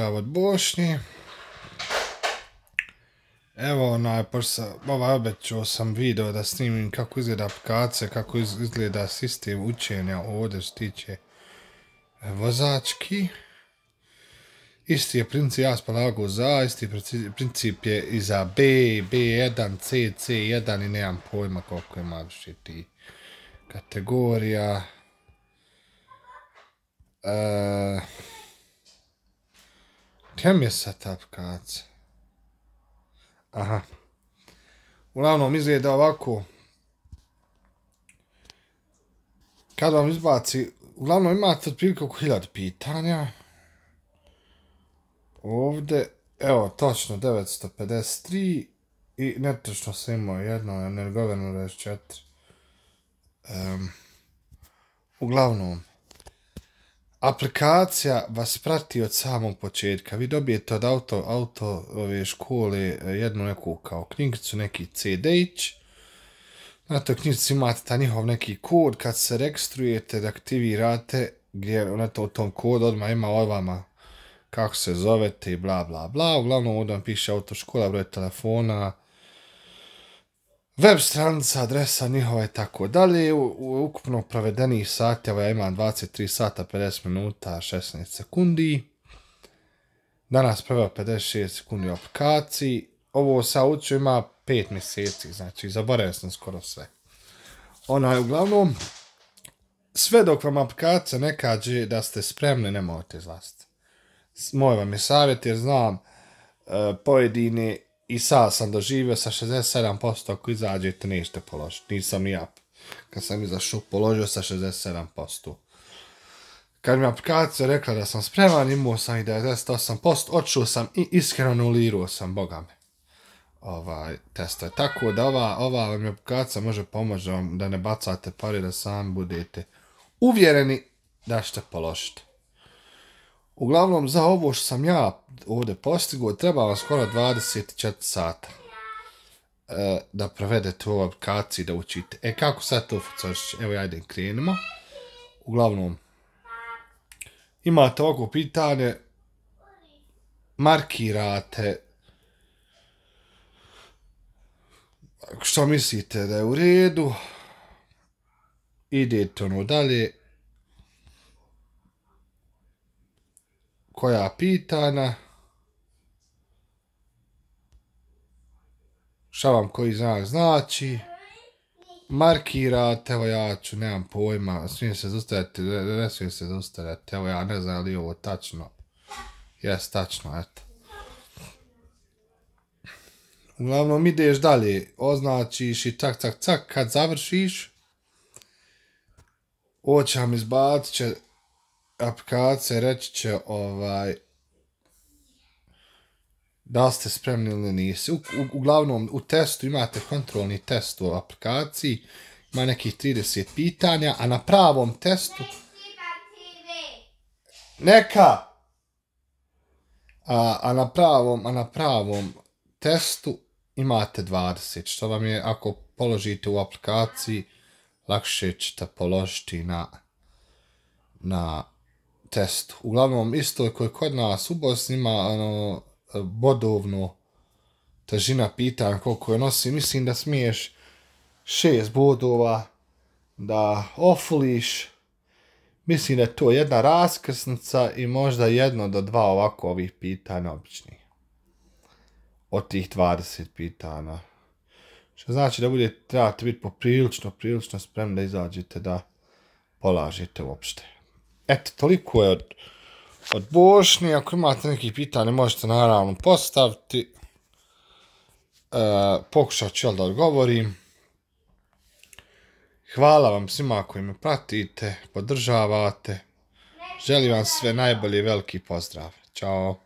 pozdrav od Bošnje. Evo, obećao sam video da snimim kako izgleda aplikacija, kako izgleda sistem učenja ovdje što tiče vozački. Isti je princip, ja spolagao za, isti princip je i za B, B1, C, C1 i nemam pojma koliko ima više ti kategorija. Gdje mi je sad ta aplikacija? Aha. Uglavnom izgleda ovako. Kad vam izbaci, uglavnom imate otprilike oko 1000 pitanja. Ovdje, evo, točno 953 i netočno sam imao jedno, nergoveno 24. Uglavnom, aplikacija vas prati od samog početka. Vi dobijete od auto ove škole jednu neku kao knjigicu, neki CD-ić. Na toj knjigici imate ta njihov neki kod. Kad se registrujete, da aktivirate, gdje u tom kodu odmah ima od vama kako se zovete i bla bla bla. Uglavnom ovdje vam piše autoškola, broj telefona, web stranica, adresa njihova i tako dalje. Ukupno provedenih sati, evo ja imam 23 sata, 50 minuta, 16 sekundi. Danas prvo 56 sekundi u aplikaciji. Ovo sa uču ima 5 mjeseci, znači zaboravio sam skoro sve. Uglavnom, sve dok vam aplikacija ne kaže da ste spremni, ne možete izlaziti. Moj vam je savjet jer znam pojedine i sad sam doživio sa 67% ako izađete nećete položiti. Nisam ja. Kad sam izašao položio sa 67%. Kad mi aplikacija rekla da sam spreman, imao sam i 98%, odšao sam i iskreno anulirao sam, boga me, testove. Tako da ova vam aplikacija može pomoći da ne bacate pare, da sami budete uvjereni da ćete položiti. Uglavnom, za ovo što sam ja ovdje postigao, treba vam skoro 24 sata da provedete u ovoj aplikaciji, da učite. Kako sad to funkcioniše? Evo, ajde, krenemo. Uglavnom, imate ovako pitanje, markirate što mislite da je u redu, idete dalje, koja pitanja, šta vam koji znak znači, markirate, evo ja ću, nemam pojma, smijem se zaustavljati, ne smijem se zaustavljati, evo ja ne znam li ovo tačno, jes tačno, eto. Uglavnom ideš dalje, označiš i cak, kad završiš, ovo će vam izbacit će aplikacija, reći će da ste spremni ili nisi. Uglavnom, u testu imate kontrolni test u aplikaciji, ima nekih 30 pitanja, a na pravom testu a na pravom testu imate 20, što vam je, ako položite u aplikaciji, lakše ćete položiti na testu. Uglavnom, isto koji kod nas u Bosni ima bodovno težina pitanja koliko je nosi. Mislim da smiješ 6 bodova da ofuliš. Mislim da je to jedna raskrsnica i možda 1 do 2 ovako ovih pitanja običnih. Od tih 20 pitanja. Što znači da trebate biti poprilično spremni da izađete da polažete uopšte. Eto, toliko je od Bošnje. Ako imate nekih pitanja, možete naravno postaviti. Pokušat ću da odgovorim. Hvala vam svima koji me pratite, podržavate. Želim vam sve najbolje, veliki pozdrav. Ćao.